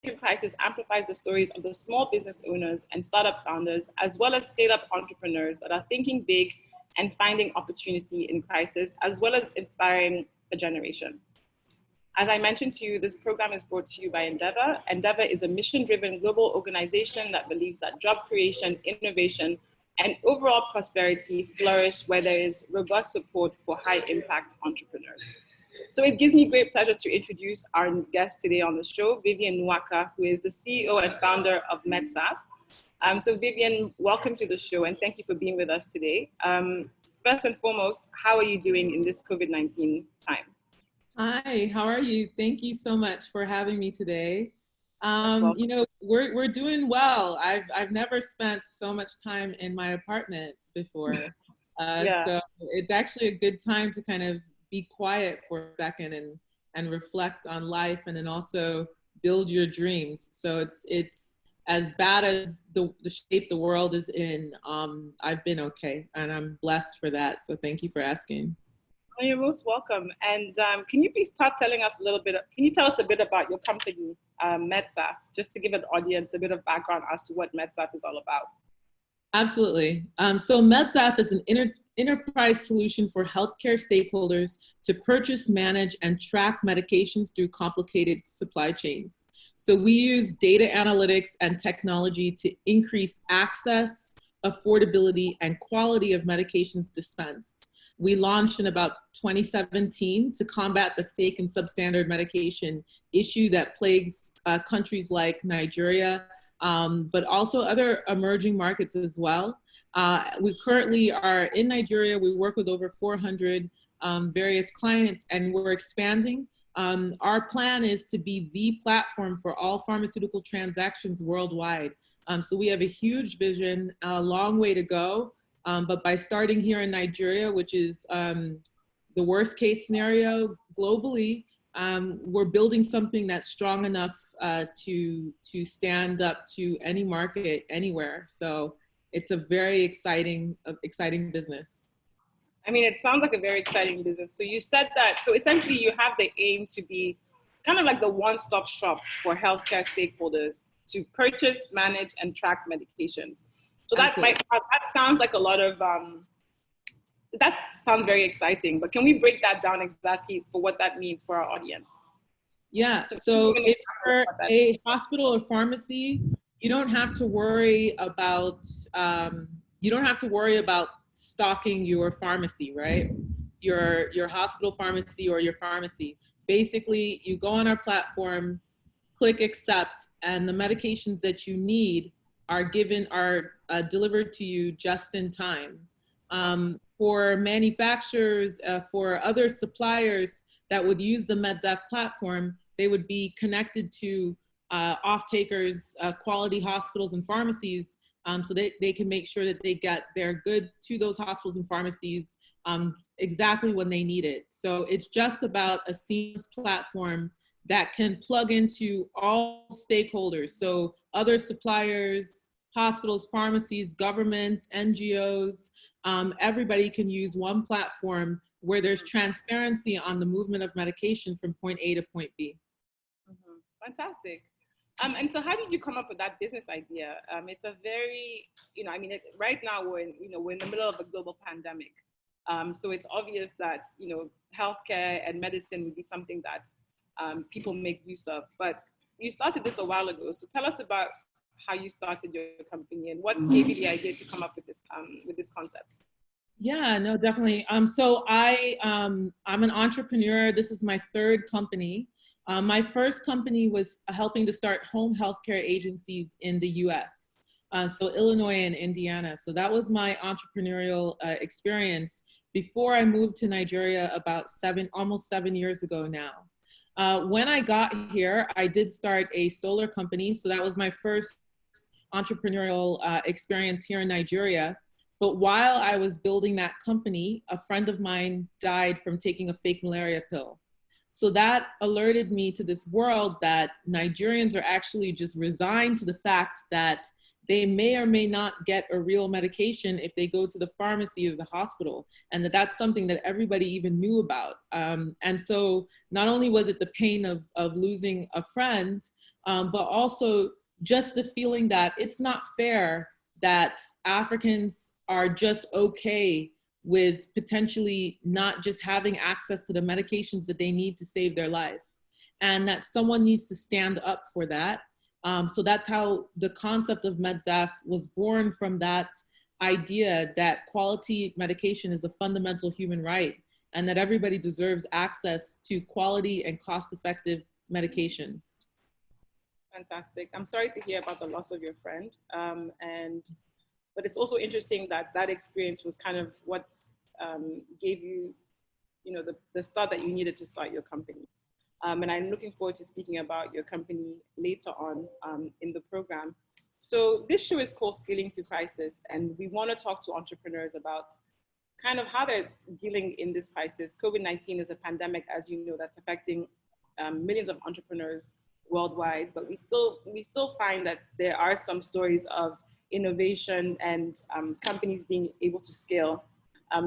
Crisis amplifies the stories of the small business owners and startup founders, as well as scale-up entrepreneurs that are thinking big and finding opportunity in crisis, as well as inspiring a generation. As I mentioned to you, this program is brought to you by Endeavor. Endeavor is a mission-driven global organization that believes that job creation, innovation, and overall prosperity flourish where there is robust support for high-impact entrepreneurs. So it gives me great pleasure to introduce our guest today on the show, Vivian Nwakah, who is the CEO and founder of Medsaf. So Vivian, welcome to the show and thank you for being with us today. First and foremost, how are you doing in this COVID-19 time? Hi, how are you? Thank you so much for having me today. You know, we're doing well. I've never spent so much time in my apartment before. So it's actually a good time to kind of be quiet for a second and reflect on life, and then also build your dreams. So it's as bad as the shape the world is in. I've been okay, and I'm blessed for that. So thank you for asking. Oh, you're most welcome. And can you please start telling us can you tell us a bit about your company, Medsaf, just to give an audience a bit of background as to what Medsaf is all about? Absolutely. So Medsaf is an enterprise solution for healthcare stakeholders to purchase, manage, and track medications through complicated supply chains. So we use data analytics and technology to increase access, affordability, and quality of medications dispensed. We launched in about 2017 to combat the fake and substandard medication issue that plagues countries like Nigeria, but also other emerging markets as well. We currently are in Nigeria. We work with over 400 various clients, and we're expanding. Our plan is to be the platform for all pharmaceutical transactions worldwide. So we have a huge vision, a long way to go. But by starting here in Nigeria, which is the worst case scenario globally, we're building something that's strong enough to stand up to any market anywhere. So it's a very exciting business. I mean, it sounds like a very exciting business. So you said that, so essentially you have the aim to be kind of like the one-stop shop for healthcare stakeholders to purchase, manage, and track medications. So that sounds like a lot of, that sounds very exciting, but can we break that down exactly for what that means for our audience? Yeah, so if you're a hospital or pharmacy, you don't have to worry about, stocking your pharmacy, right? Your hospital pharmacy or your pharmacy. Basically, you go on our platform, click accept, and the medications that you need are delivered to you just in time. For manufacturers, for other suppliers that would use the Medsaf platform, they would be connected to off-takers, quality hospitals and pharmacies, so they can make sure that they get their goods to those hospitals and pharmacies exactly when they need it. So it's just about a seamless platform that can plug into all stakeholders. So other suppliers, hospitals, pharmacies, governments, NGOs, everybody can use one platform where there's transparency on the movement of medication from point A to point B. Mm-hmm. Fantastic. And so how did you come up with that business idea? It's a very, right now we're in the middle of a global pandemic. So it's obvious that, healthcare and medicine would be something that people make use of, but you started this a while ago. So tell us about how you started your company and what gave you the idea to come up with this concept. Yeah, no, definitely. So I'm an entrepreneur. This is my third company. My first company was helping to start home healthcare agencies in the US. So Illinois and Indiana. So that was my entrepreneurial experience before I moved to Nigeria about almost 7 years ago now. When I got here, I did start a solar company. So that was my first entrepreneurial experience here in Nigeria. But while I was building that company, a friend of mine died from taking a fake malaria pill. So that alerted me to this world that Nigerians are actually just resigned to the fact that they may or may not get a real medication if they go to the pharmacy or the hospital, and that's something that everybody even knew about. And so not only was it the pain of losing a friend, but also just the feeling that it's not fair that Africans are just okay with potentially not just having access to the medications that they need to save their life, and that someone needs to stand up for that. So that's how the concept of Medsaf was born, from that idea that quality medication is a fundamental human right and that everybody deserves access to quality and cost-effective medications. Fantastic. I'm sorry to hear about the loss of your friend. But it's also interesting that that experience was kind of what gave you, the start that you needed to start your company. And I'm looking forward to speaking about your company later on in the program. So this show is called Scaling Through Crisis, and we want to talk to entrepreneurs about kind of how they're dealing in this crisis. COVID-19 is a pandemic, as you know, that's affecting millions of entrepreneurs worldwide, but we still find that there are some stories of innovation and companies being able to scale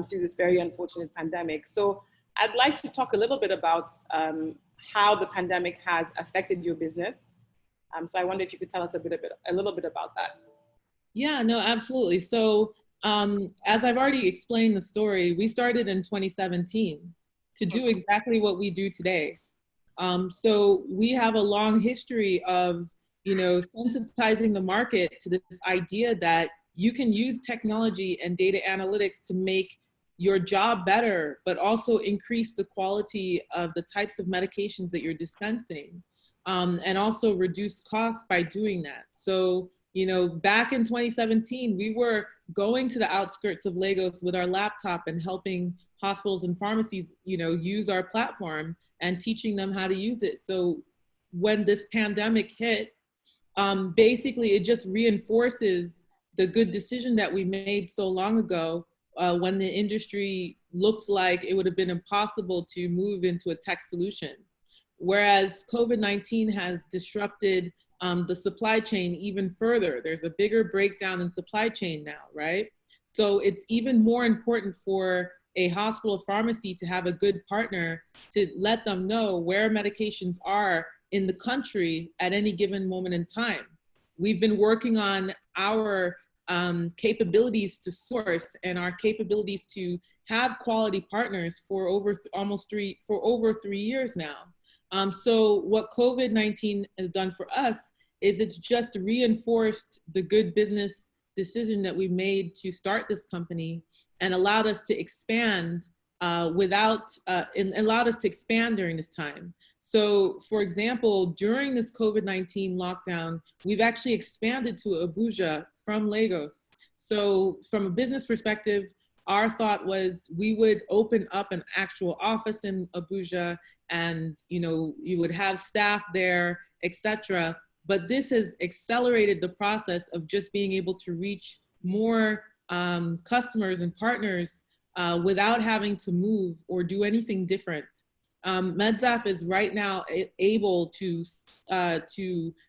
through this very unfortunate pandemic. So I'd like to talk a little bit about how the pandemic has affected your business. So I wonder if you could tell us a little bit about that. Yeah, no, absolutely. So as I've already explained the story, we started in 2017 to do exactly what we do today. So we have a long history of, sensitizing the market to this idea that you can use technology and data analytics to make your job better, but also increase the quality of the types of medications that you're dispensing, and also reduce costs by doing that. So, back in 2017, we were going to the outskirts of Lagos with our laptop and helping hospitals and pharmacies, use our platform and teaching them how to use it. So when this pandemic hit, basically it just reinforces the good decision that we made so long ago, when the industry looked like it would have been impossible to move into a tech solution. Whereas COVID-19 has disrupted the supply chain even further. There's a bigger breakdown in supply chain now, right? So it's even more important for a hospital pharmacy to have a good partner to let them know where medications are in the country at any given moment in time. We've been working on our capabilities to source and our capabilities to have quality partners for over 3 years now. So what COVID-19 has done for us is it's just reinforced the good business decision that we made to start this company, and allowed us to expand allowed us to expand during this time. So for example, during this COVID-19 lockdown, we've actually expanded to Abuja from Lagos. So from a business perspective, our thought was we would open up an actual office in Abuja, and you would have staff there, etc. But this has accelerated the process of just being able to reach more customers and partners without having to move or do anything different. Medsaf is right now able to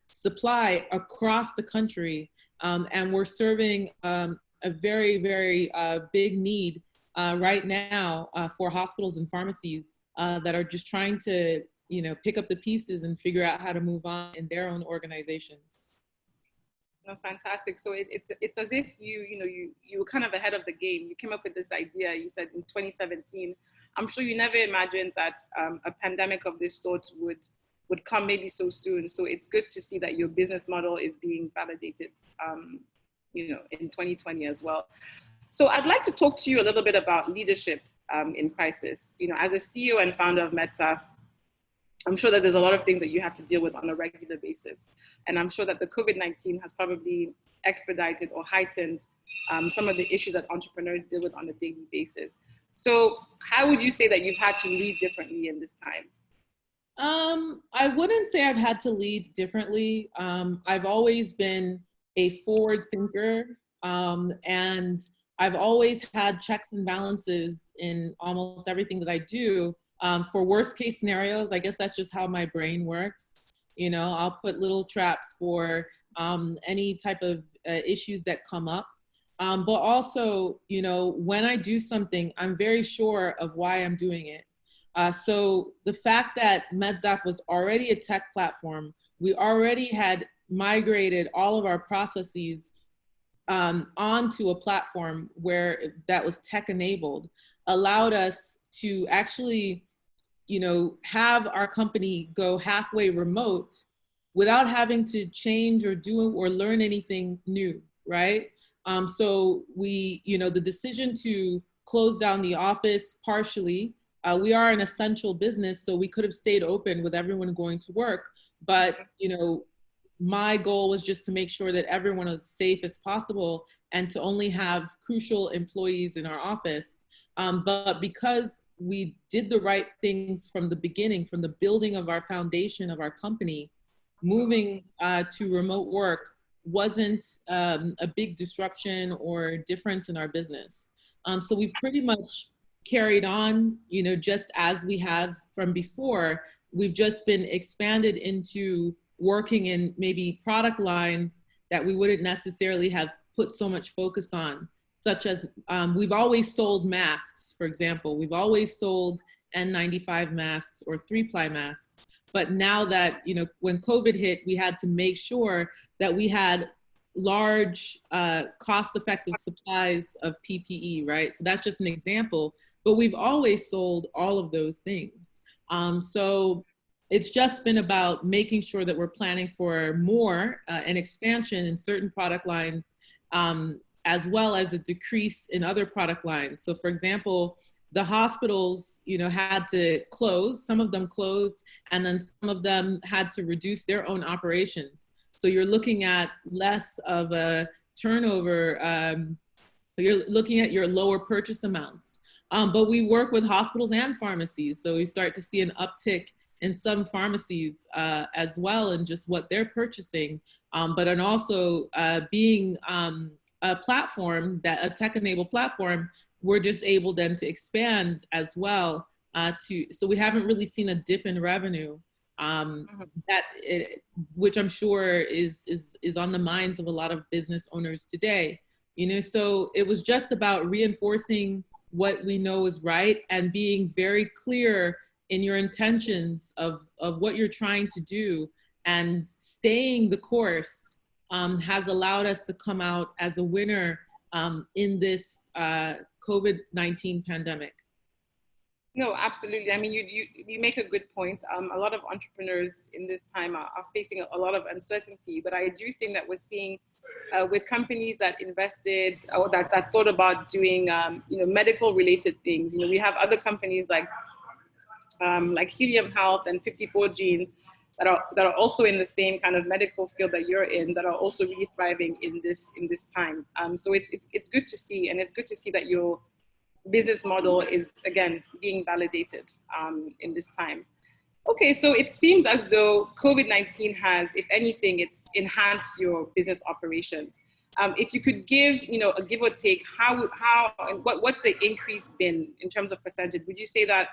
supply across the country, and we're serving a very, very big need right now for hospitals and pharmacies that are just trying to pick up the pieces and figure out how to move on in their own organizations. No, fantastic. So it's as if you were kind of ahead of the game. You came up with this idea. You said in 2017. I'm sure you never imagined that a pandemic of this sort would come maybe so soon. So it's good to see that your business model is being validated, in 2020 as well. So I'd like to talk to you a little bit about leadership in crisis. As a CEO and founder of Medsaf, I'm sure that there's a lot of things that you have to deal with on a regular basis. And I'm sure that the COVID-19 has probably expedited or heightened some of the issues that entrepreneurs deal with on a daily basis. So how would you say that you've had to lead differently in this time? I wouldn't say I've had to lead differently. I've always been a forward thinker, and I've always had checks and balances in almost everything that I do. For worst case scenarios, I guess that's just how my brain works. I'll put little traps for any type of issues that come up. But also, when I do something, I'm very sure of why I'm doing it. So the fact that Medsaf was already a tech platform we already had migrated all of our processes onto a platform where that was tech enabled, allowed us to actually, you know, have our company go halfway remote without having to change or do or learn anything new, right? So we, you know, the decision to close down the office partially, we are an essential business, so we could have stayed open with everyone going to work, but, you know, my goal was just to make sure that everyone was safe as possible and to only have crucial employees in our office. But because we did the right things from the beginning, from the building of our foundation of our company, moving to remote work wasn't a big disruption or difference in our business. So we've pretty much carried on, you know, just as we have from before. We've just been expanded into working in maybe product lines that we wouldn't necessarily have put so much focus on, such as we've always sold masks, for example. We've always sold N95 masks or 3-ply masks. But now that, you know, when COVID hit, we had to make sure that we had large, cost-effective supplies of PPE, right? So that's just an example. But we've always sold all of those things. So it's just been about making sure that we're planning for more, an expansion in certain product lines, as well as a decrease in other product lines. So for example, the hospitals, you know, had to close, some of them closed, and then some of them had to reduce their own operations. So you're looking at less of a turnover, you're looking at your lower purchase amounts. But we work with hospitals and pharmacies, so we start to see an uptick in some pharmacies as well, and just what they're purchasing, but and also being a platform, that a tech-enabled platform, we're just able then to expand as well. So we haven't really seen a dip in revenue, which I'm sure is on the minds of a lot of business owners today. You know, so it was just about reinforcing what we know is right and being very clear in your intentions of what you're trying to do, and staying the course has allowed us to come out as a winner in this COVID-19 pandemic. No, absolutely. I mean, you make a good point. A lot of entrepreneurs in this time are facing a lot of uncertainty, but I do think that we're seeing with companies that invested or that thought about doing, you know, medical related things. You know, we have other companies like Helium Health and 54 Gene that are also in the same kind of medical field that you're in, that are also really thriving in this time. So it's good to see, and it's good to see that your business model is again being validated in this time. Okay, so it seems as though COVID-19 has, if anything, it's enhanced your business operations. If you could give, you know, a give or take, what's the increase been in terms of percentage? Would you say that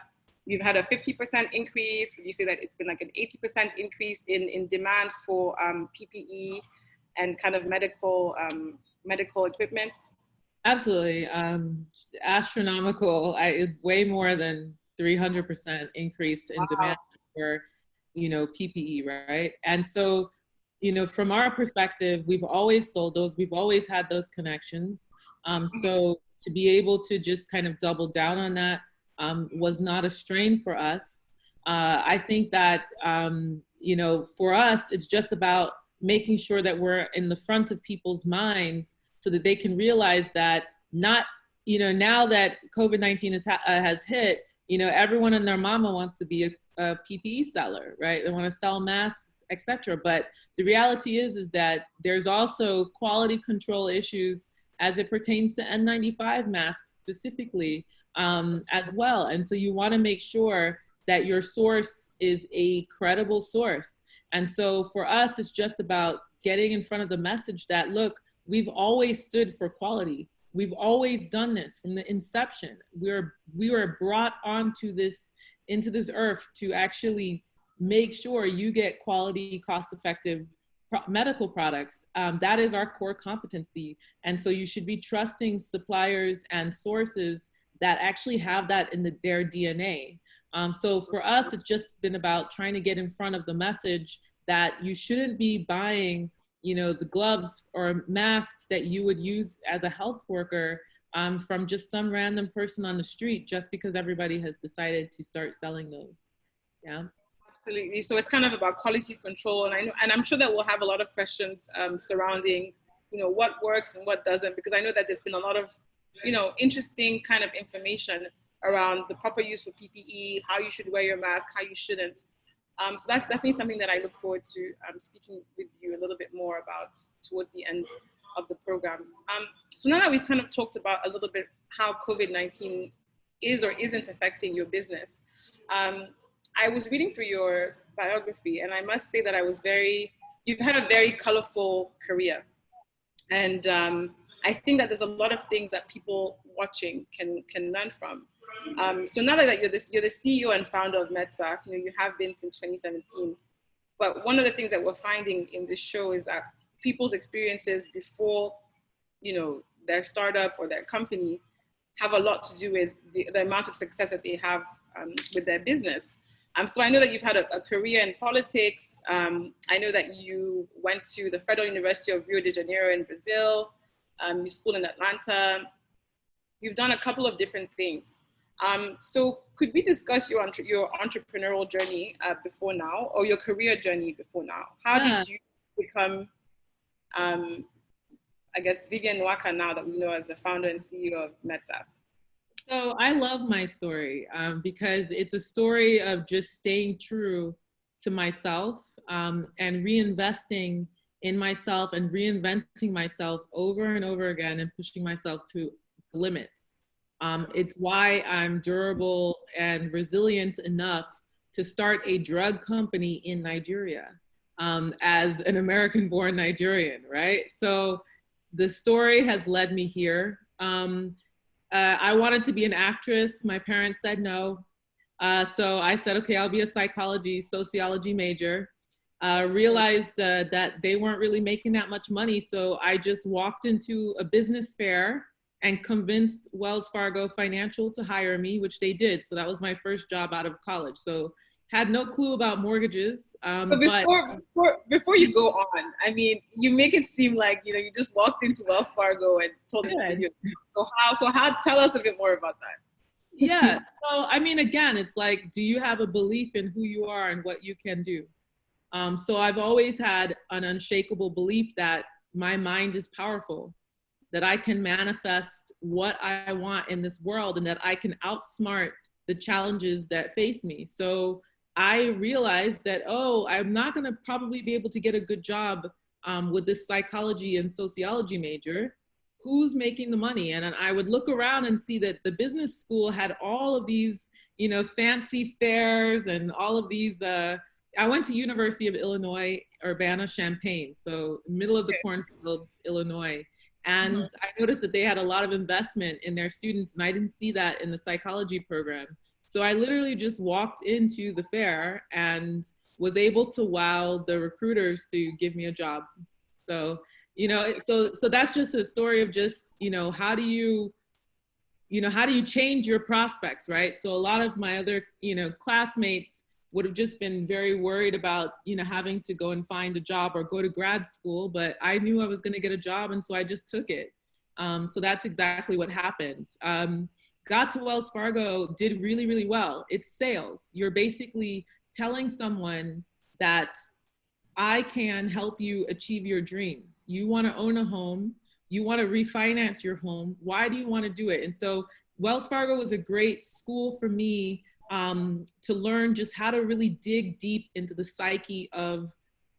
you've had a 50% increase? Would you say that it's been like an 80% increase in demand for PPE and kind of medical equipment? Absolutely, astronomical. Way more than 300% increase in demand for, you know, PPE, right? And so, you know, from our perspective, we've always sold those. We've always had those connections. So to be able to just kind of double down on that was not a strain for us. I think that, you know, for us, it's just about making sure that we're in the front of people's minds so that they can realize that not, you know, now that COVID-19 has hit, you know, everyone and their mama wants to be a PPE seller, right? They want to sell masks, etc. But the reality is that there's also quality control issues as it pertains to N95 masks specifically as well. And so you want to make sure that your source is a credible source. And so for us, it's just about getting in front of the message that, look, we've always stood for quality. We've always done this from the inception. We were brought into this earth to actually make sure you get quality, cost-effective medical products. That is our core competency. And so you should be trusting suppliers and sources that actually have that in their DNA. So for us, it's just been about trying to get in front of the message that you shouldn't be buying, the gloves or masks that you would use as a health worker from just some random person on the street just because everybody has decided to start selling those. Yeah. Absolutely. So it's kind of about quality control, and I know, and I'm sure that we'll have a lot of questions surrounding, what works and what doesn't, because I know that there's been a lot of, interesting kind of information around the proper use for PPE, how you should wear your mask, how you shouldn't. So that's definitely something that I look forward to speaking with you a little bit more about towards the end of the program. So now that we've kind of talked about a little bit how COVID-19 is or isn't affecting your business, I was reading through your biography, and I must say that you've had a very colorful career. And I think that there's a lot of things that people watching can learn from. So now that you're the CEO and founder of Medsaf, you have been since 2017. But one of the things that we're finding in this show is that people's experiences before, their startup or their company have a lot to do with the amount of success that they have with their business. So I know that you've had a career in politics. I know that you went to the Federal University of Rio de Janeiro in Brazil. You schooled in Atlanta. You've done a couple of different things. So could we discuss your entrepreneurial journey before now, or your career journey before now? How did you become, Vivian Nwakah now that we know as the founder and CEO of Medsaf? So I love my story because it's a story of just staying true to myself and reinvesting in myself and reinventing myself over and over again and pushing myself to limits. It's why I'm durable and resilient enough to start a drug company in Nigeria as an American-born Nigerian, right? So the story has led me here. I wanted to be an actress. My parents said no. So I said, okay, I'll be a sociology major. Realized that they weren't really making that much money. So I just walked into a business fair and convinced Wells Fargo Financial to hire me, which they did. So that was my first job out of college. So had no clue about mortgages. But before you go on, I mean, you make it seem like, you just walked into Wells Fargo and told them to give you. So how, tell us a bit more about that. Yeah, so I mean, again, it's like, do you have a belief in who you are and what you can do? So I've always had an unshakable belief that my mind is powerful, that I can manifest what I want in this world and that I can outsmart the challenges that face me. So I realized that, I'm not gonna probably be able to get a good job with this psychology and sociology major. Who's making the money? And I would look around and see that the business school had all of these, fancy fairs and all of these, I went to University of Illinois, Urbana-Champaign, so middle of the cornfields, Illinois. And I noticed that they had a lot of investment in their students, and I didn't see that in the psychology program. So I literally just walked into the fair and was able to wow the recruiters to give me a job. So, so that's just a story of just, how do you change your prospects, right? So a lot of my other, classmates would have just been very worried about, having to go and find a job or go to grad school, but I knew I was going to get a job, and so I just took it. So that's exactly what happened. Got to Wells Fargo, did really, really well. It's sales. You're basically telling someone that I can help you achieve your dreams. You want to own a home. You want to refinance your home. Why do you want to do it? And so Wells Fargo was a great school for me to learn just how to really dig deep into the psyche of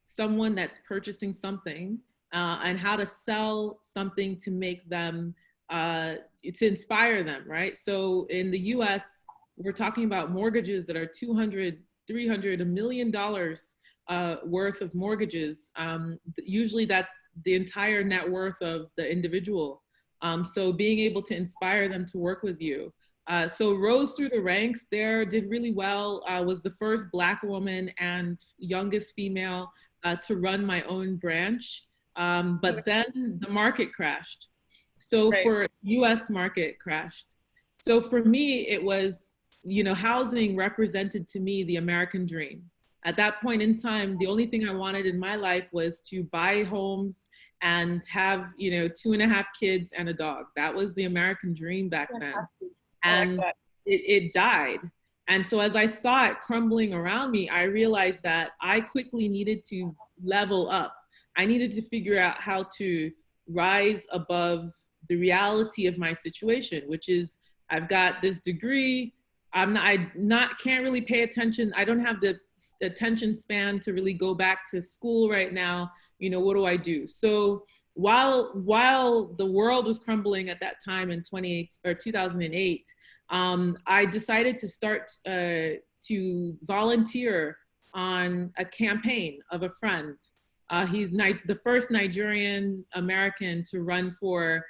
someone that's purchasing something and how to sell something to make them, to inspire them, right? So in the US, we're talking about mortgages that are $200, $300, $1 million worth of mortgages. Usually that's the entire net worth of the individual. So being able to inspire them to work with you. So rose through the ranks there, did really well, was the first Black woman and youngest female to run my own branch. But then the market crashed. So for US market crashed. So for me, it was, housing represented to me the American dream. At that point in time, the only thing I wanted in my life was to buy homes and have, 2.5 kids and a dog. That was the American dream back then. And it died. And so as I saw it crumbling around me, I realized that I quickly needed to level up. I needed to figure out how to rise above the reality of my situation, which is I've got this degree. Can't really pay attention. I don't have the attention span to really go back to school right now. What do I do? So while the world was crumbling at that time in 2008, I decided to start to volunteer on a campaign of a friend. He's the first Nigerian American to run for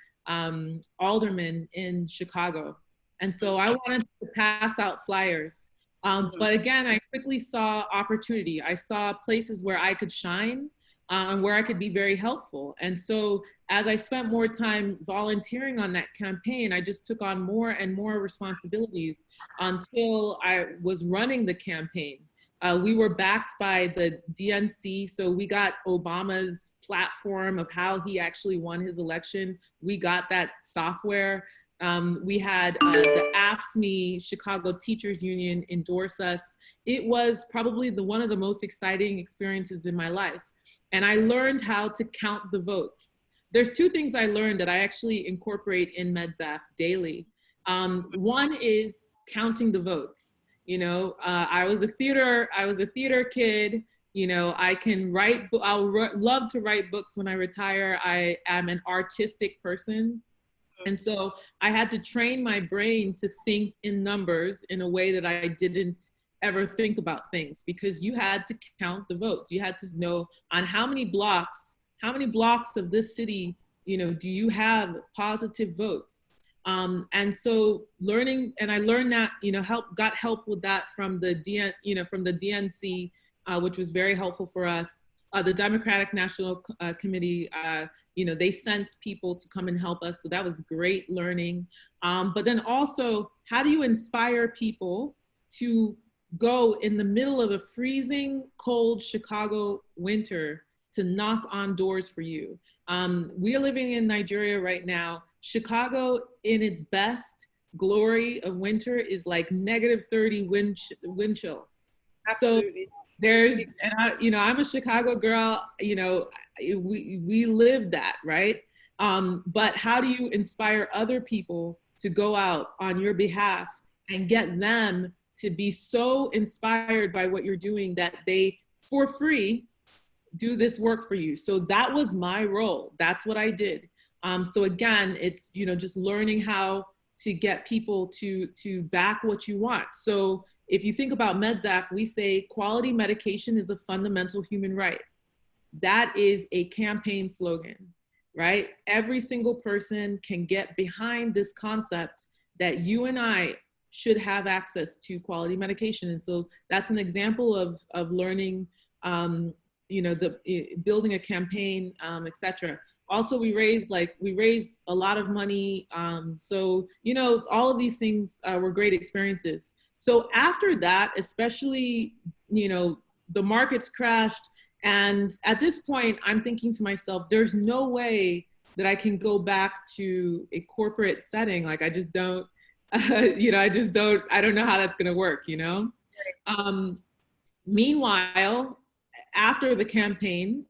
alderman in Chicago. And so I wanted to pass out flyers. But again, I quickly saw opportunity. I saw places where I could shine and where I could be very helpful. And so as I spent more time volunteering on that campaign, I just took on more and more responsibilities until I was running the campaign. We were backed by the DNC, so we got Obama's platform of how he actually won his election. We got that software. We had the AFSCME, Chicago Teachers Union, endorse us. It was probably one of the most exciting experiences in my life. And I learned how to count the votes. There's two things I learned that I actually incorporate in Medsaf daily. One is counting the votes. I was a theater kid. I can write, love to write books when I retire. I am an artistic person. And so I had to train my brain to think in numbers in a way that I didn't ever think about things, because you had to count the votes. You had to know on how many blocks of this city, do you have positive votes? And so I learned that, got help with that from the DNC, which was very helpful for us. The Democratic National Committee, they sent people to come and help us. So that was great learning. But then also, how do you inspire people to go in the middle of a freezing cold Chicago winter to knock on doors for you? We are living in Nigeria right now. Chicago in its best glory of winter is like -30 wind chill. Absolutely. So I'm a Chicago girl, we live that, right? But how do you inspire other people to go out on your behalf and get them to be so inspired by what you're doing that they, for free, do this work for you? So that was my role. That's what I did. So again, it's, just learning how to get people to back what you want. So if you think about Medsaf, we say quality medication is a fundamental human right. That is a campaign slogan, right? Every single person can get behind this concept that you and I should have access to quality medication. And so that's an example of learning, building a campaign, et cetera. Also, we raised a lot of money. So, all of these things were great experiences. So after that, especially, the markets crashed. And at this point, I'm thinking to myself, there's no way that I can go back to a corporate setting. Like, I just don't, I don't know how that's going to work, Meanwhile, after the campaign,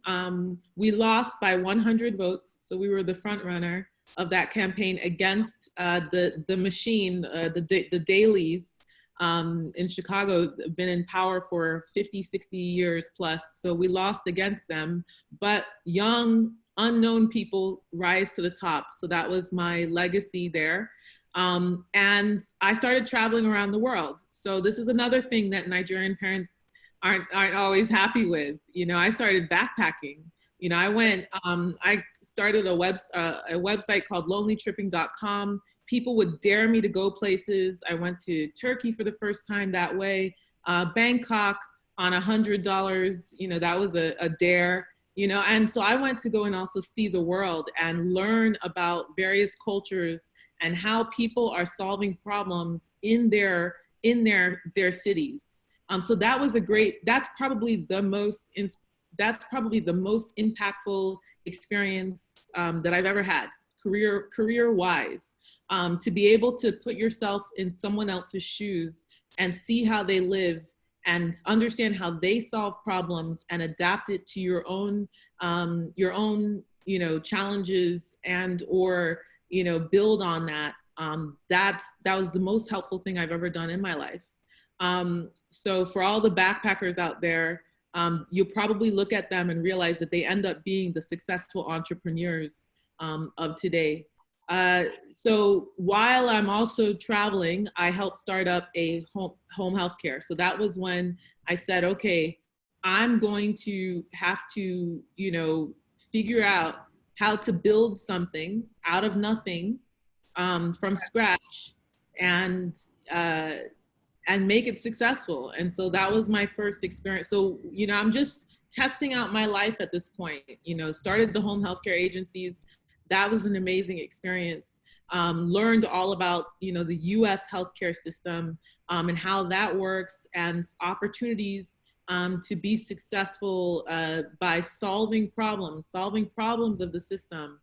we lost by 100 votes. So we were the front runner of that campaign against the machine, the dailies in Chicago, have been in power for 50, 60 years plus. So we lost against them, but young, unknown people rise to the top. So that was my legacy there. And I started traveling around the world. So this is another thing that Nigerian parents aren't always happy with. I started backpacking. I started a website called lonelytripping.com. People would dare me to go places. I went to Turkey for the first time that way. Bangkok on $100, that was a dare, and so I went to go and also see the world and learn about various cultures and how people are solving problems in their cities. So that was that's probably the most impactful experience that I've ever had, career-wise. To be able to put yourself in someone else's shoes and see how they live and understand how they solve problems and adapt it to your own, challenges and or, build on that. That was the most helpful thing I've ever done in my life. So for all the backpackers out there, you'll probably look at them and realize that they end up being the successful entrepreneurs of today. So while I'm also traveling, I helped start up a home healthcare. So that was when I said, okay, I'm going to have to, figure out how to build something out of nothing from scratch and make it successful. And so that was my first experience. So, I'm just testing out my life at this point, started the home healthcare agencies. That was an amazing experience. Learned all about, the US healthcare system and how that works and opportunities to be successful by solving problems of the system.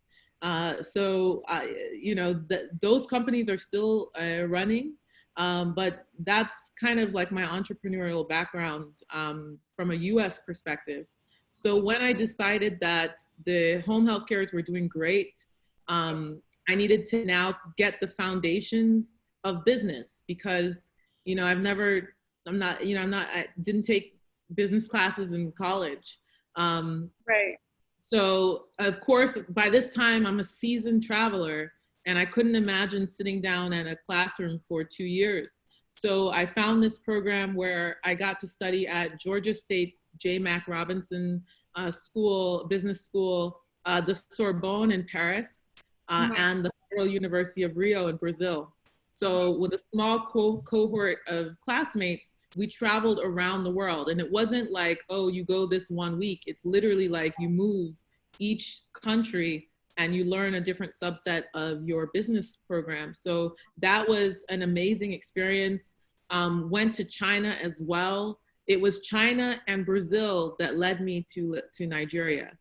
Those companies are still running. But that's kind of like my entrepreneurial background from a US perspective. So when I decided that the home health cares were doing great, I needed to now get the foundations of business because, I didn't take business classes in college. Right. So of course, by this time I'm a seasoned traveler. And I couldn't imagine sitting down in a classroom for 2 years. So I found this program where I got to study at Georgia State's J. Mac Robinson business school, the Sorbonne in Paris, and the Federal University of Rio in Brazil. So with a small cohort of classmates, we traveled around the world. And it wasn't like, oh, you go this 1 week. It's literally like you move each country and you learn a different subset of your business program. So that was an amazing experience. Went to China as well. It was China and Brazil that led me to Nigeria.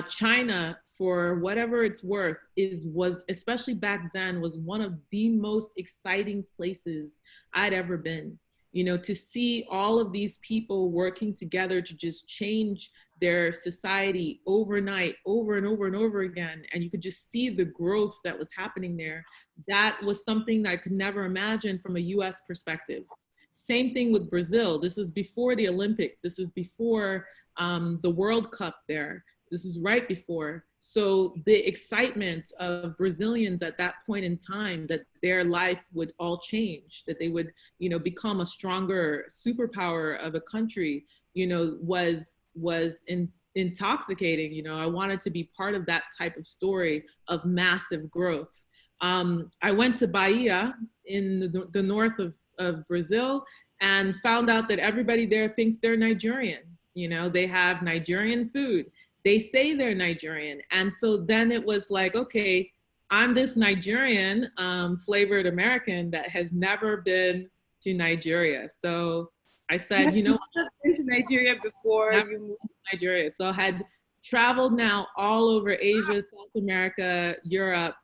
China, for whatever it's worth, was especially back then, was one of the most exciting places I'd ever been. To see all of these people working together to just change their society overnight, over and over and over again. And you could just see the growth that was happening there. That was something that I could never imagine from a US perspective. Same thing with Brazil. This is before the Olympics. This is before the World Cup there. This is right before. So the excitement of Brazilians at that point in time, that their life would all change, that they would, become a stronger superpower of a country, was intoxicating. I wanted to be part of that type of story of massive growth. I went to Bahia in the north of Brazil and found out that everybody there thinks they're Nigerian. They have Nigerian food. They say they're Nigerian. And so then it was like, okay, I'm this Nigerian flavored American that has never been to Nigeria. So I said, I've been to Nigeria before you moved to Nigeria. So I had traveled now all over Asia, South America, Europe,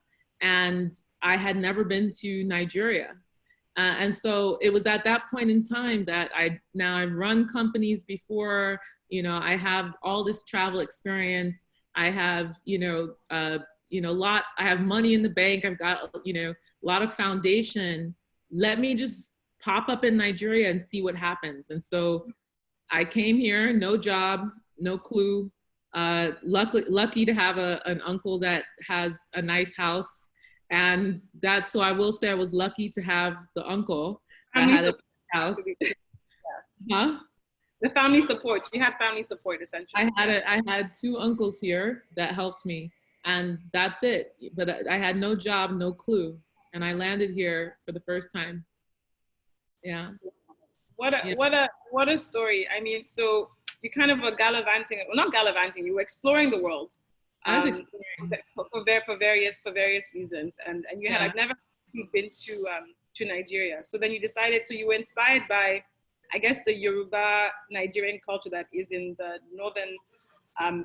and I had never been to Nigeria. And so it was at that point in time that I've run companies before, I have all this travel experience. I have, I have money in the bank. I've got, a lot of foundation. Let me just pop up in Nigeria and see what happens. And so I came here, no job, no clue. Lucky to have an uncle that has a nice house. And so I will say I was lucky to have the uncle that had a house. Huh? The family support. You have family support, essentially. I had 2 uncles here that helped me, and that's it. But I had no job, no clue, and I landed here for the first time. Yeah. What a story. I mean, so you kind of were gallivanting. Well, not gallivanting. You were exploring the world. For various reasons, and you had never actually been to Nigeria. So then you decided. So you were inspired by I guess, the Yoruba Nigerian culture that is in the northern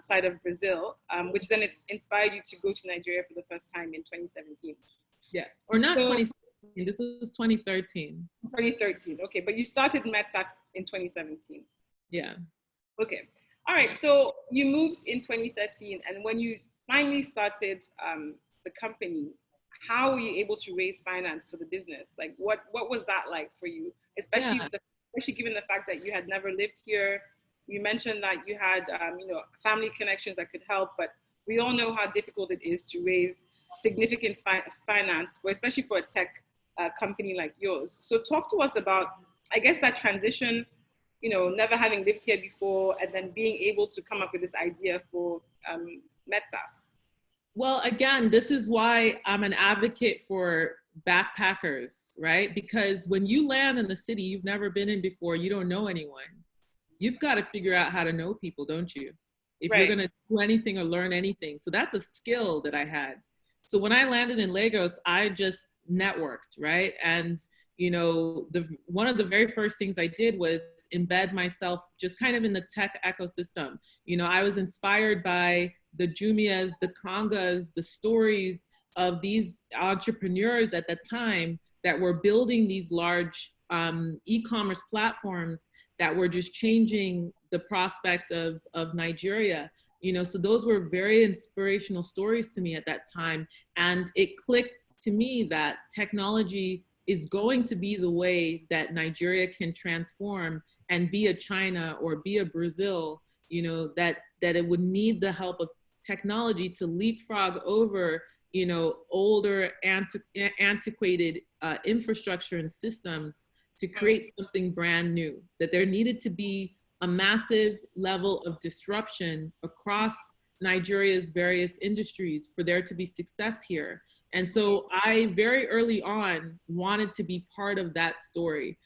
side of Brazil, which then it's inspired you to go to Nigeria for the first time in 2017. Yeah, or not So, 2017, this was 2013. 2013, okay, but you started Medsaf in 2017. Yeah. Okay, all right, so you moved in 2013, and when you finally started the company, how were you able to raise finance for the business? Like, what was that like for you, especially Yeah. especially given the fact that you had never lived here? You mentioned that you had family connections that could help, but we all know how difficult it is to raise significant finance, especially for a tech company like yours. So talk to us about, I guess, that transition, never having lived here before, and then being able to come up with this idea for Medsaf. Well, again, this is why I'm an advocate for backpackers, right? Because when you land in the city you've never been in before, you don't know anyone. You've got to figure out how to know people, don't you? If you're Right. going to do anything or learn anything. So that's a skill that I had. So when I landed in Lagos, I just networked, right? And one of the very first things I did was embed myself just kind of in the tech ecosystem. I was inspired by the Jumias, the Congas, the stories of these entrepreneurs at the time that were building these large e-commerce platforms that were just changing the prospect of Nigeria. So those were very inspirational stories to me at that time. And it clicked to me that technology is going to be the way that Nigeria can transform and be a China or be a Brazil, that it would need the help of technology to leapfrog over, older antiquated infrastructure and systems to create something brand new, that there needed to be a massive level of disruption across Nigeria's various industries for there to be success here. And so I very early on wanted to be part of that story.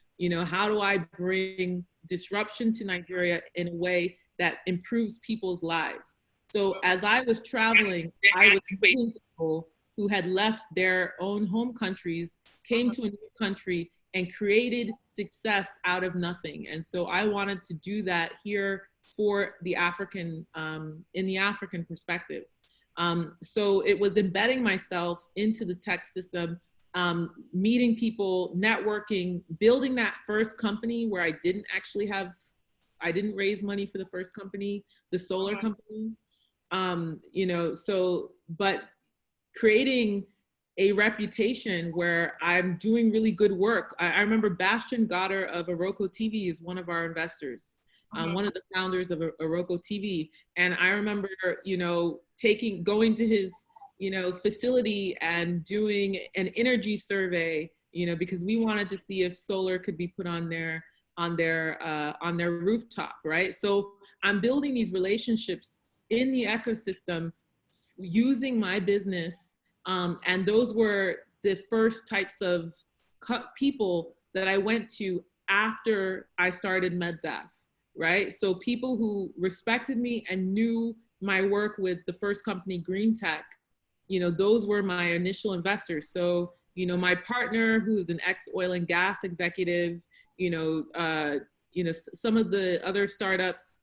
How do I bring disruption to Nigeria in a way that improves people's lives? So as I was traveling, I was meeting people who had left their own home countries, came to a new country, and created success out of nothing. And so I wanted to do that here for the African, in the African perspective. So it was embedding myself into the tech system, meeting people, networking, building that first company where I didn't raise money for the first company, the solar company. But creating a reputation where I'm doing really good work. I remember Bastian Goddard of Aroko TV is one of our investors, one of the founders of Aroko TV. And I remember, going to his, facility and doing an energy survey, because we wanted to see if solar could be put on their rooftop, right? So I'm building these relationships in the ecosystem using my business. And those were the first types of people that I went to after I started Medsaf, right? So people who respected me and knew my work with the first company, Green Tech, those were my initial investors. So, my partner, who is an ex-oil and gas executive, some of the other startups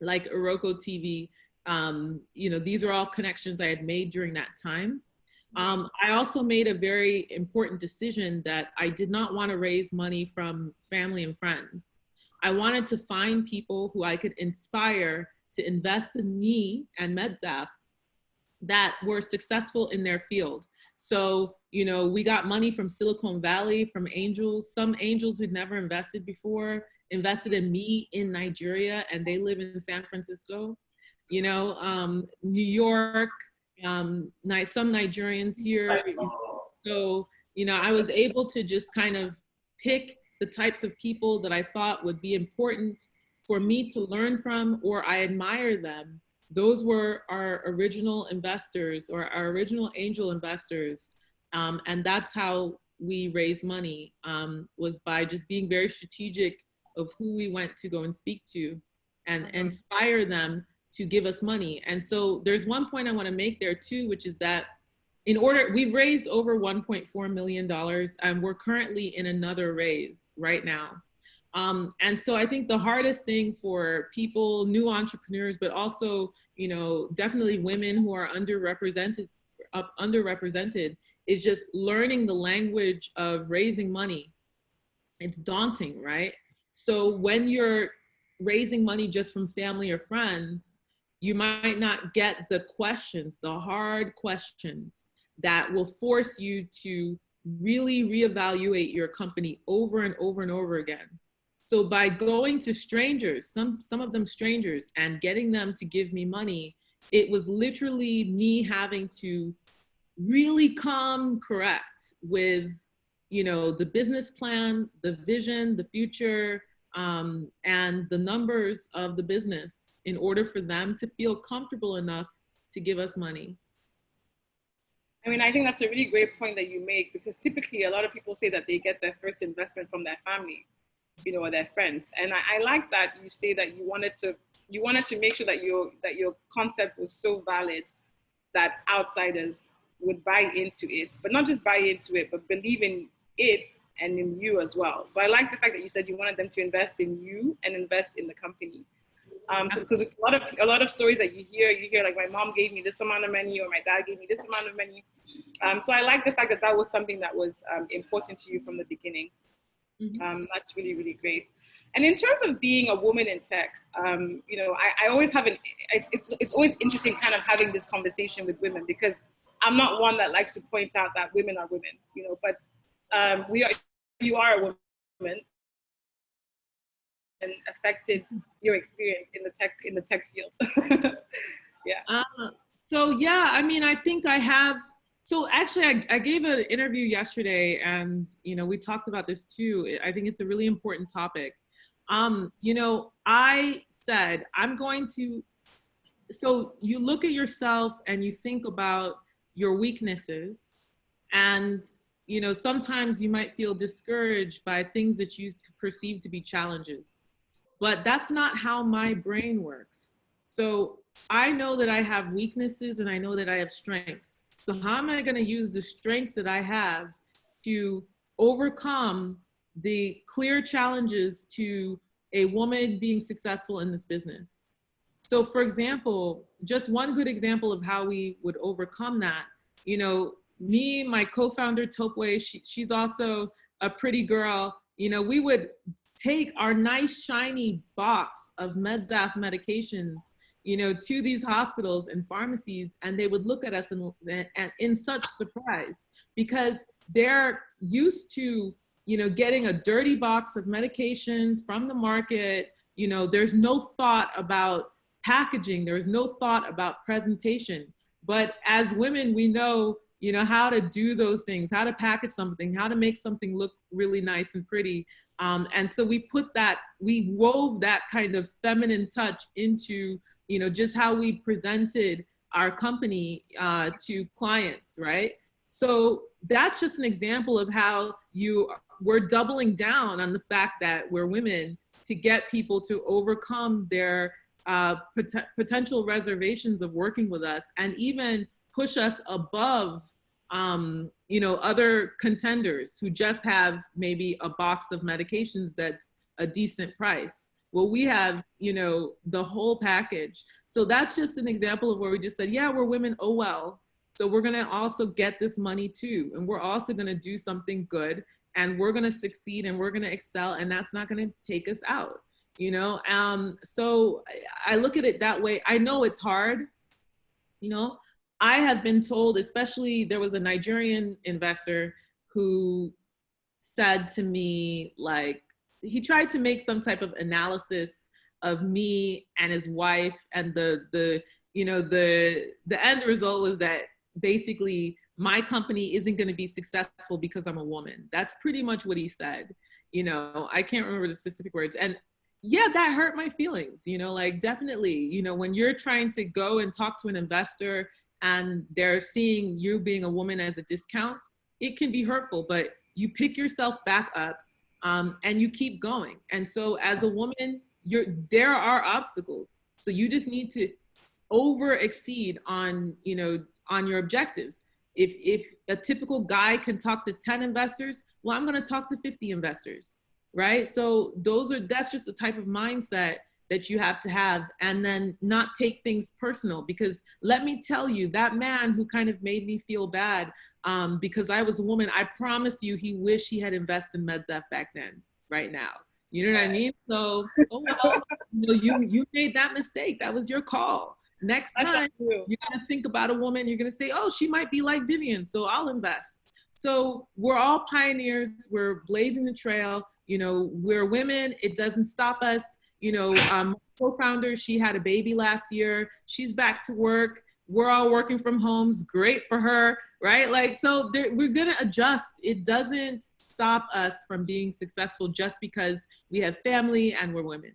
like Aroko TV, these are all connections I had made during that time. I also made a very important decision that I did not want to raise money from family and friends. I wanted to find people who I could inspire to invest in me and Medsaf that were successful in their field. So, we got money from Silicon Valley, from angels, some angels who'd never invested before, invested in me in Nigeria, and they live in San Francisco, New York, some Nigerians here. So, I was able to just kind of pick the types of people that I thought would be important for me to learn from, or I admire them. Those were our original investors, or our original angel investors. And that's how we raised money, was by just being very strategic of who we went to go and speak to and inspire them to give us money. And so there's one point I want to make there too, which is that we've raised over $1.4 million, and we're currently in another raise right now. And so I think the hardest thing for people, new entrepreneurs, but also, you know, definitely women who are underrepresented, is just learning the language of raising money. It's daunting, right? So when you're raising money just from family or friends, you might not get the questions, the hard questions that will force you to really reevaluate your company over and over and over again. So by going to strangers, some of them strangers, and getting them to give me money, it was literally me having to really come correct with, you know, the business plan, the vision, the future, and the numbers of the business in order for them to feel comfortable enough to give us money. I mean, I think that's a really great point that you make, because typically a lot of people say that they get their first investment from their family, you know, or their friends. And I like that you say that you wanted to make sure that your concept was so valid that outsiders would buy into it, but not just buy into it, but believe in it and in you as well. So I like the fact that you said you wanted them to invest in you and invest in the company. So because a lot of stories that you hear like, my mom gave me this amount of money, or my dad gave me this amount of money. So I like the fact that that was something that was important to you from the beginning. That's really, really great. And in terms of being a woman in tech, you know, I always have it's always interesting kind of having this conversation with women, because I'm not one that likes to point out that women are women, you know, but you are a woman, and affected your experience in the tech field. Yeah. So yeah, I mean, I think I have. So actually, I gave an interview yesterday, and you know, we talked about this too. I think it's a really important topic. You know, I said I'm going to. So you look at yourself and you think about your weaknesses, and you know, sometimes you might feel discouraged by things that you perceive to be challenges, but that's not how my brain works. So I know that I have weaknesses and I know that I have strengths. So how am I going to use the strengths that I have to overcome the clear challenges to a woman being successful in this business? So for example, just one good example of how we would overcome that, you know, me, my co-founder Topwe, she's also a pretty girl. You know, we would take our nice shiny box of Medsaf medications, you know, to these hospitals and pharmacies, and they would look at us and in such surprise, because they're used to, you know, getting a dirty box of medications from the market. You know, there's no thought about packaging, there's no thought about presentation. But as women, we know, you know, how to do those things, how to package something, how to make something look really nice and pretty. And so we wove that kind of feminine touch into, you know, just how we presented our company to clients, right? So that's just an example of how we're doubling down on the fact that we're women to get people to overcome their potential reservations of working with us, and even push us above you know, other contenders who just have maybe a box of medications that's a decent price. Well, we have, you know, the whole package. So that's just an example of where we just said, yeah, we're women, oh well. So we're gonna also get this money too. And we're also gonna do something good, and we're gonna succeed, and we're gonna excel, and that's not gonna take us out, you know? So I look at it that way. I know it's hard, you know? I have been told, especially there was a Nigerian investor who said to me, like, he tried to make some type of analysis of me and his wife, and the you know, the end result was that basically my company isn't going to be successful because I'm a woman. That's pretty much what he said. You know, I can't remember the specific words. And yeah, that hurt my feelings, you know, like definitely, you know, when you're trying to go and talk to an investor and they're seeing you being a woman as a discount, it can be hurtful, but you pick yourself back up and you keep going. And so as a woman, there are obstacles. So you just need to over exceed on, you know, on your objectives. If a typical guy can talk to 10 investors, well, I'm going to talk to 50 investors. right? So that's just the type of mindset that you have to have, and then not take things personal. Because let me tell you, that man who kind of made me feel bad because I was a woman, I promise you, he wished he had invested in Medsaf back then, right now. You know what I mean? So, oh well, you made that mistake. That was your call. Next time, you're gonna think about a woman, you're gonna say, oh, she might be like Vivian, so I'll invest. So we're all pioneers, we're blazing the trail, we're women, it doesn't stop us. Co-founder, she had a baby last year, she's back to work, we're all working from homes, great for her, right? Like, so we're gonna adjust. It doesn't stop us from being successful just because we have family and we're women.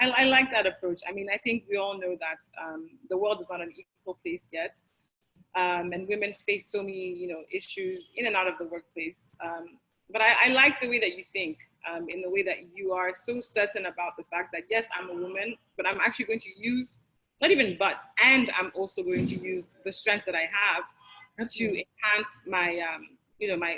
I like that approach. I mean, I think we all know that the world is not an equal place yet. And women face so many, issues in and out of the workplace. But I like the way that you think, in the way that you are so certain about the fact that, yes, I'm a woman, but I'm actually going to use, not even but, and I'm also going to use the strength that I have to enhance my,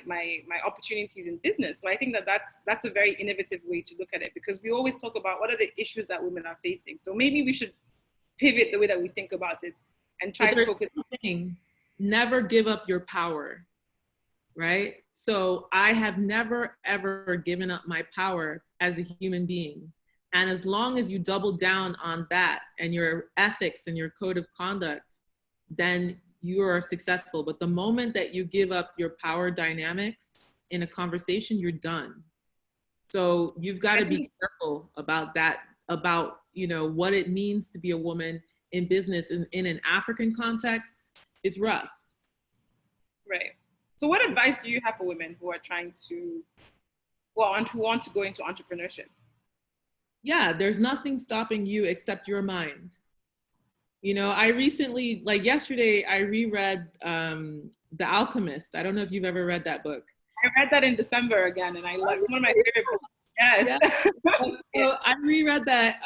my opportunities in business. So I think that that's a very innovative way to look at it, because we always talk about what are the issues that women are facing. So maybe we should pivot the way that we think about it and try to focus. Never give up your power, right? So I have never, ever given up my power as a human being. And as long as you double down on that and your ethics and your code of conduct, then you are successful. But the moment that you give up your power dynamics in a conversation, you're done. So you've got to be careful about that, about, what it means to be a woman in business in an African context. It's rough. Right. So what advice do you have for women who are who want to go into entrepreneurship? Yeah, there's nothing stopping you except your mind. I recently, like yesterday, I reread The Alchemist. I don't know if you've ever read that book. I read that in December again, and it's one of my favorite books. Yes. Yeah. So I reread that.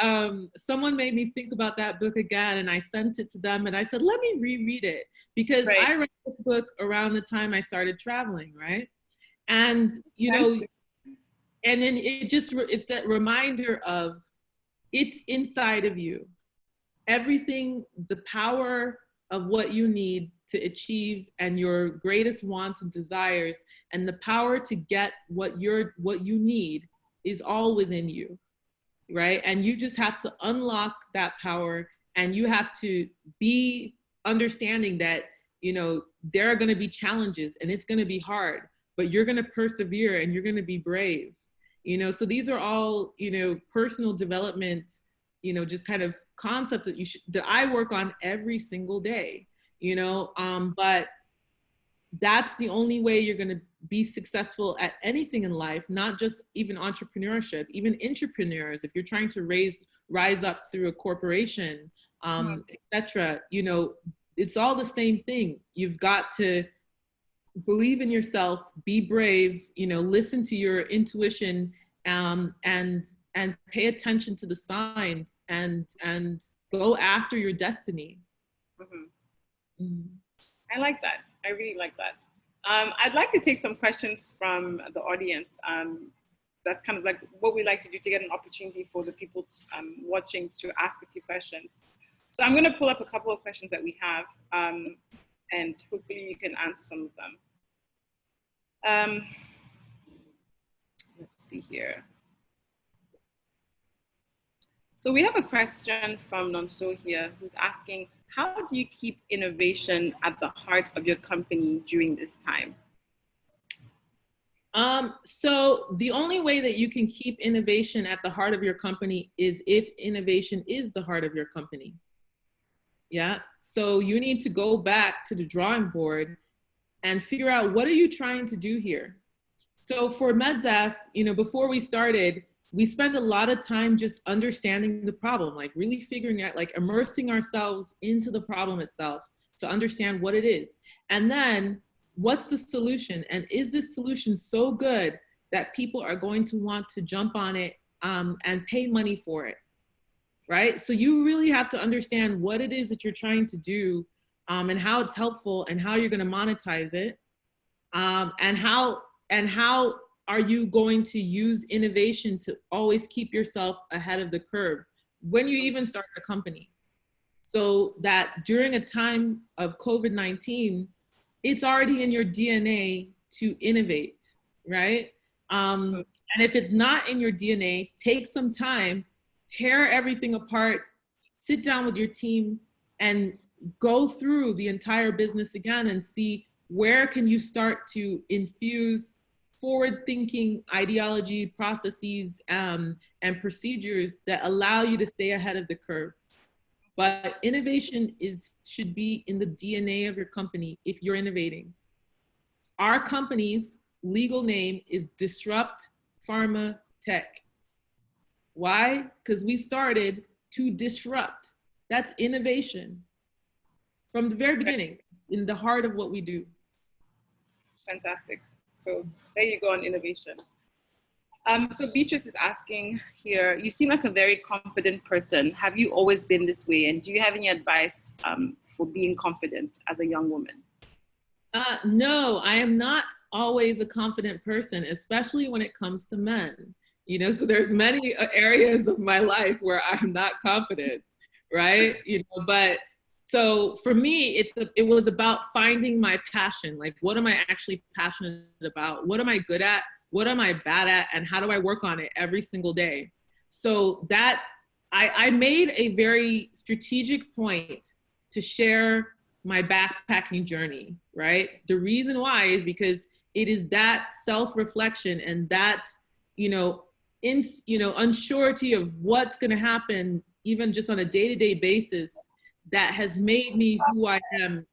Someone made me think about that book again, and I sent it to them, and I said, let me reread it, because I read this book around the time I started traveling, right? And, and then it's that reminder of, it's inside of you. Everything, the power of what you need to achieve and your greatest wants and desires, and the power to get what you need is all within you, right? And you just have to unlock that power, and you have to be understanding that, there are going to be challenges and it's going to be hard, but you're going to persevere and you're going to be brave, so these are all, personal development, just kind of concepts that I work on every single day, but that's the only way you're going to be successful at anything in life, not just even entrepreneurship, even entrepreneurs. If you're trying to rise up through a corporation, etc., it's all the same thing. You've got to believe in yourself, be brave, listen to your intuition, and pay attention to the signs, and go after your destiny. Mm-hmm. Mm-hmm. I like that. I really like that. I'd like to take some questions from the audience. That's kind of like what we like to do, to get an opportunity for the people watching to ask a few questions. So I'm going to pull up a couple of questions that we have, and hopefully you can answer some of them. Let's see here. So we have a question from Nonso here, who's asking, how do you keep innovation at the heart of your company during this time? So the only way that you can keep innovation at the heart of your company is if innovation is the heart of your company. Yeah. So you need to go back to the drawing board and figure out, what are you trying to do here? So for Medsaf, before we started, we spent a lot of time just understanding the problem, like really figuring out, like immersing ourselves into the problem itself to understand what it is. And then what's the solution? And is this solution so good that people are going to want to jump on it and pay money for it, right? So you really have to understand what it is that you're trying to do, and how it's helpful, and how you're going to monetize it, and how are you going to use innovation to always keep yourself ahead of the curve when you even start the company? So that during a time of COVID-19, it's already in your DNA to innovate, right? And if it's not in your DNA, take some time, tear everything apart, sit down with your team and go through the entire business again and see where can you start to infuse forward-thinking ideology, processes, and procedures that allow you to stay ahead of the curve. But innovation should be in the DNA of your company if you're innovating. Our company's legal name is Disrupt Pharma Tech. Why? Because we started to disrupt. That's innovation from the very beginning, in the heart of what we do. Fantastic. So there you go on innovation. So Beatrice is asking here, you seem like a very confident person. Have you always been this way? And do you have any advice for being confident as a young woman? No, I am not always a confident person, especially when it comes to men. You know, so there's many areas of my life where I'm not confident, right? You know, but so for me, it was about finding my passion. Like, what am I actually passionate about? What am I good at? What am I bad at? And how do I work on it every single day? So that I made a very strategic point to share my backpacking journey, right? The reason why is because it is that self-reflection and that, unsurety of what's going to happen, even just on a day-to-day basis, that has made me who I am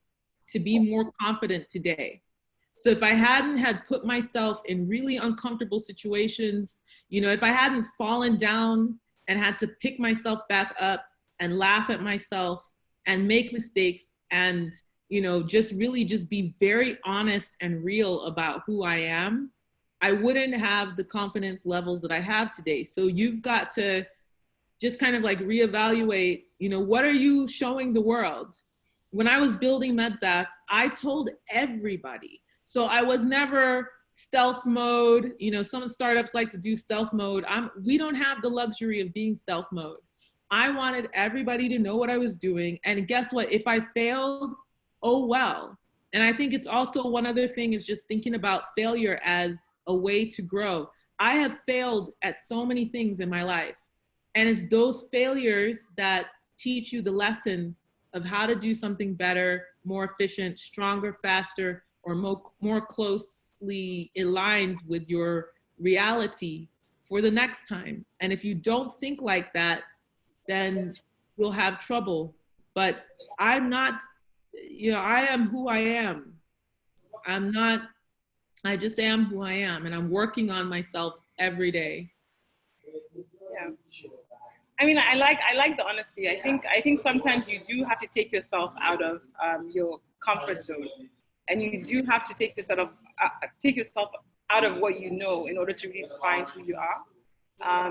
to be more confident today. So if I hadn't had put myself in really uncomfortable situations, if I hadn't fallen down and had to pick myself back up and laugh at myself and make mistakes and, just be very honest and real about who I am, I wouldn't have the confidence levels that I have today. So you've got to just kind of like reevaluate, what are you showing the world? When I was building Medsaf, I told everybody. So I was never stealth mode. Some startups like to do stealth mode. We don't have the luxury of being stealth mode. I wanted everybody to know what I was doing. And guess what? If I failed, oh well. And I think it's also one other thing is just thinking about failure as a way to grow. I have failed at so many things in my life. And it's those failures that teach you the lessons of how to do something better, more efficient, stronger, faster, or more closely aligned with your reality for the next time. And if you don't think like that, then you'll have trouble. But I'm not, I am who I am. I just am who I am, and I'm working on myself every day. Yeah. I mean, I like the honesty. I think sometimes you do have to take yourself out of your comfort zone, and you do have to take yourself out of what you know in order to really find who you are.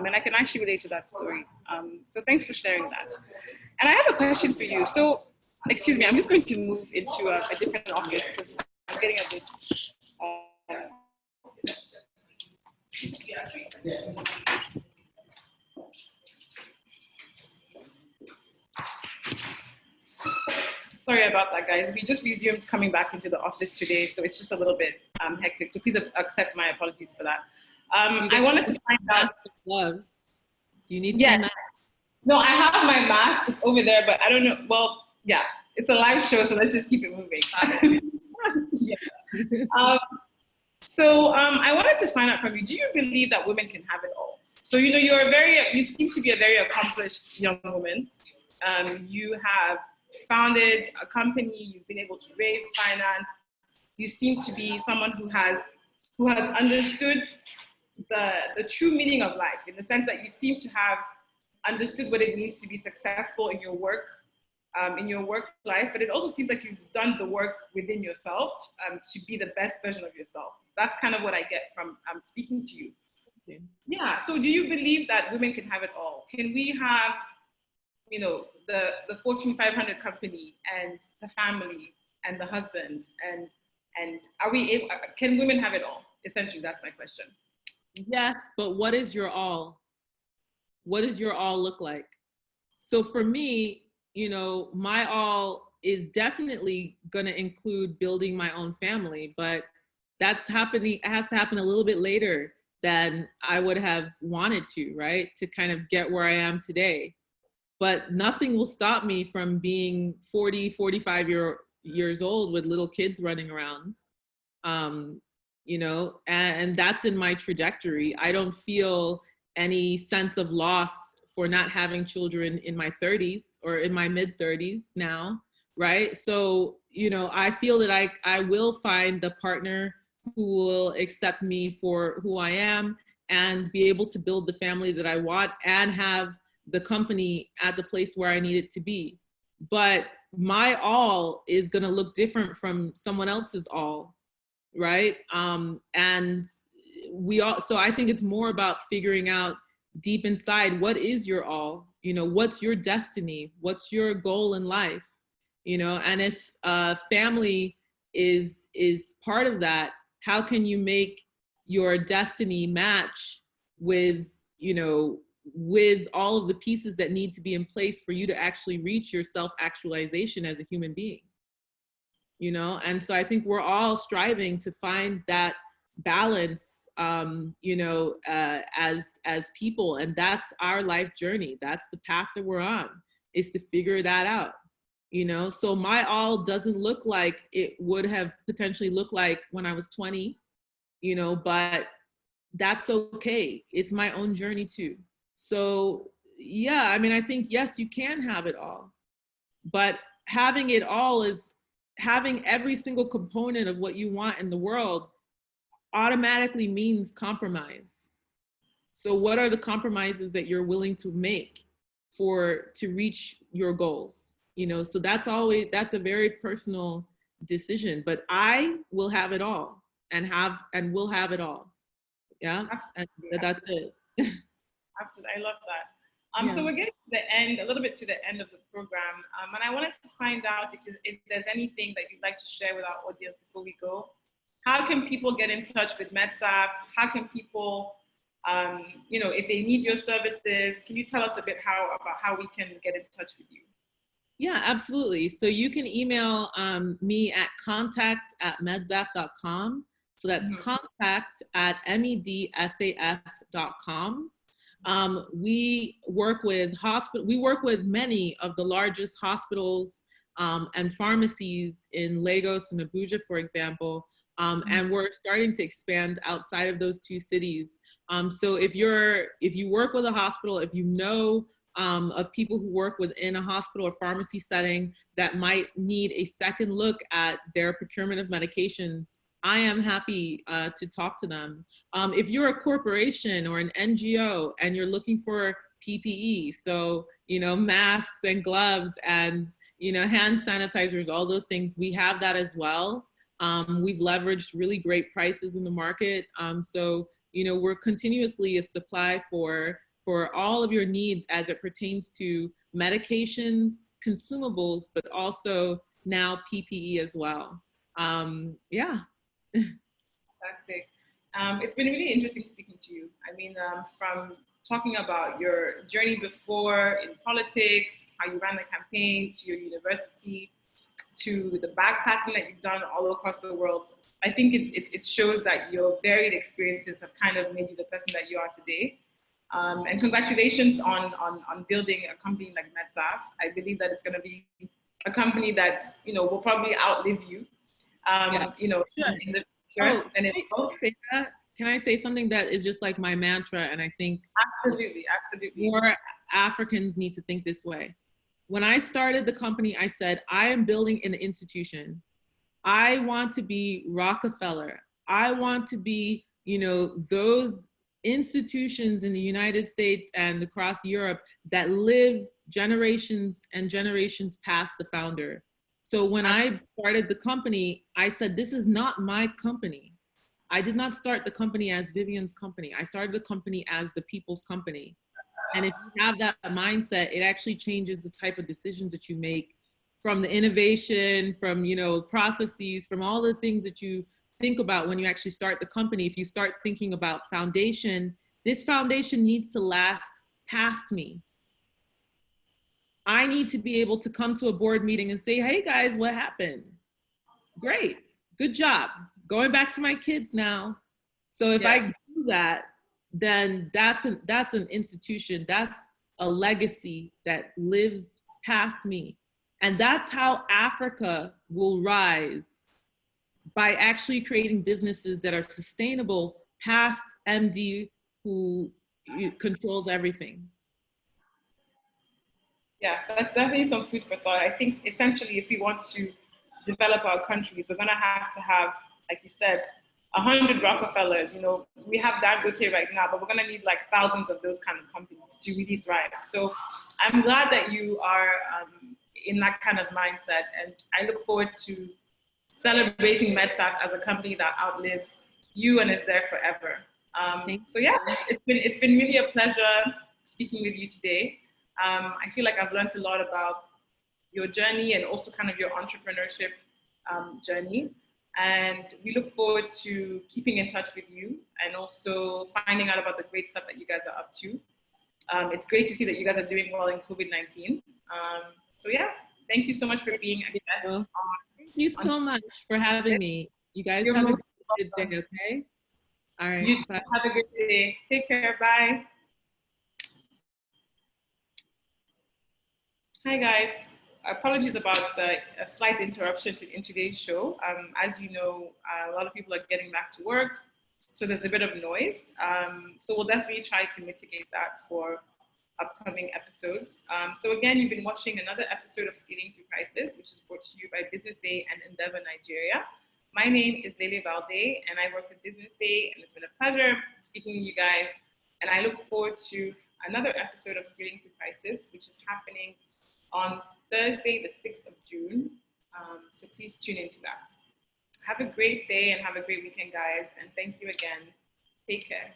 And I can actually relate to that story. So thanks for sharing that. And I have a question for you. So, excuse me, I'm just going to move into a different office because I'm getting a bit. Sorry about that, guys. We just resumed coming back into the office today, so it's just a little bit hectic. So please accept my apologies for that. I wanted to find out. Gloves. Do you need? Yeah. No, I have my mask. It's over there, but I don't know. Well, yeah, it's a live show, so let's just keep it moving. Yeah. So I wanted to find out from you. Do you believe that women can have it all? So you seem to be a very accomplished young woman. You have founded a company. You've been able to raise finance. You seem to be someone who has understood the true meaning of life, in the sense that you seem to have understood what it means to be successful in your work life, but it also seems like you've done the work within yourself to be the best version of yourself. That's kind of what I get from speaking to you. Okay. Yeah. So do you believe that women can have it all? Can we have, the Fortune 500 company and the family and the husband and are we able? Can women have it all? Essentially, that's my question. Yes, but what is your all? What does your all look like? So for me, my all is definitely going to include building my own family, but that's happening, it has to happen a little bit later than I would have wanted to, right? To kind of get where I am today. But nothing will stop me from being 40, 45 years old with little kids running around. Um, and that's in my trajectory. I don't feel any sense of loss for not having children in my 30s or in my mid 30s now, right? So, I feel that I will find the partner who will accept me for who I am and be able to build the family that I want and have the company at the place where I need it to be. But my all is going to look different from someone else's all, right? And so I think it's more about figuring out deep inside, what is your all? What's your destiny? What's your goal in life? And if family is part of that, how can you make your destiny match with, with all of the pieces that need to be in place for you to actually reach your self-actualization as a human being? And so I think we're all striving to find that balance, as people, and that's our life journey. That's the path that we're on, is to figure that out. So my all doesn't look like it would have potentially looked like when I was 20, but that's okay. It's my own journey too. So yeah, I mean, I think, yes, you can have it all, but having it all is having every single component of what you want in the world automatically means compromise. So what are the compromises that you're willing to make to reach your goals? So that's a very personal decision, but I will have it all and will have it all. Yeah. Absolutely. And that's it. Absolutely. I love that. Yeah. So we're getting to the end, a little bit to the end of the program. And I wanted to find out if there's anything that you'd like to share with our audience before we go. How can people get in touch with Medsaf? How can people, if they need your services, can you tell us a bit about how we can get in touch with you? Yeah, absolutely. So you can email me at contact@medsaf.com. So that's contact@medsaf.com. We work with many of the largest hospitals and pharmacies in Lagos and Abuja, for example. And we're starting to expand outside of those two cities. So if you work with a hospital, if you know of people who work within a hospital or pharmacy setting that might need a second look at their procurement of medications, I am happy to talk to them. If you're a corporation or an NGO and you're looking for PPE, so, masks and gloves and, hand sanitizers, all those things, we have that as well. We've leveraged really great prices in the market. So, we're continuously a supply for all of your needs as it pertains to medications, consumables, but also now PPE as well. Yeah. Fantastic. It's been really interesting speaking to you. I mean, from talking about your journey before in politics, how you ran the campaign, to your university, to the backpacking that you've done all across the world, I think it shows that your varied experiences have kind of made you the person that you are today. And congratulations on building a company like Medsaf. I believe that it's going to be a company that, will probably outlive you. In the future. And can I say something that is just like my mantra? And I think absolutely. more Africans need to think this way. When I started the company, I said, I am building an institution. I want to be Rockefeller. I want to be, those institutions in the United States and across Europe that live generations and generations past the founder. So when I started the company, I said, this is not my company. I did not start the company as Vivian's company. I started the company as the people's company. And if you have that mindset, it actually changes the type of decisions that you make, from the innovation, from, processes, from all the things that you think about when you actually start the company, if you start thinking about foundation, this foundation needs to last past me. I need to be able to come to a board meeting and say, hey guys, what happened? Great, good job. Going back to my kids now. So if I do that, then that's an institution, that's a legacy that lives past me. And that's how Africa will rise, by actually creating businesses that are sustainable past MD who controls everything. Yeah, that's definitely some food for thought. I think essentially if we want to develop our countries, we're gonna have to have, like you said, 100 Rockefellers. You know, we have Dangote right now, but we're gonna need like thousands of those kind of companies to really thrive. So I'm glad that you are in that kind of mindset, and I look forward to celebrating Medsaf as a company that outlives you and is there forever. So yeah, it's been really a pleasure speaking with you today. I feel like I've learned a lot about your journey and also kind of your entrepreneurship journey. And we look forward to keeping in touch with you and also finding out about the great stuff that you guys are up to. It's great to see that you guys are doing well in COVID-19. So yeah, thank you so much for being a guest. Thank you so much for having me. You guys have a good day, okay? All right. You too. Have a good day. Take care. Bye. Hi, guys. Apologies about a slight interruption in today's show. As you know, a lot of people are getting back to work, so there's a bit of noise. So we'll definitely try to mitigate that for upcoming episodes. So again, you've been watching another episode of Scaling Through Crisis, which is brought to you by Business Day and Endeavor Nigeria. My name is Lele Valde, and I work with Business Day, and it's been a pleasure speaking with you guys. And I look forward to another episode of Scaling Through Crisis, which is happening on Thursday, the 6th of June. So please tune into that. Have a great day and have a great weekend, guys. And thank you again. Take care.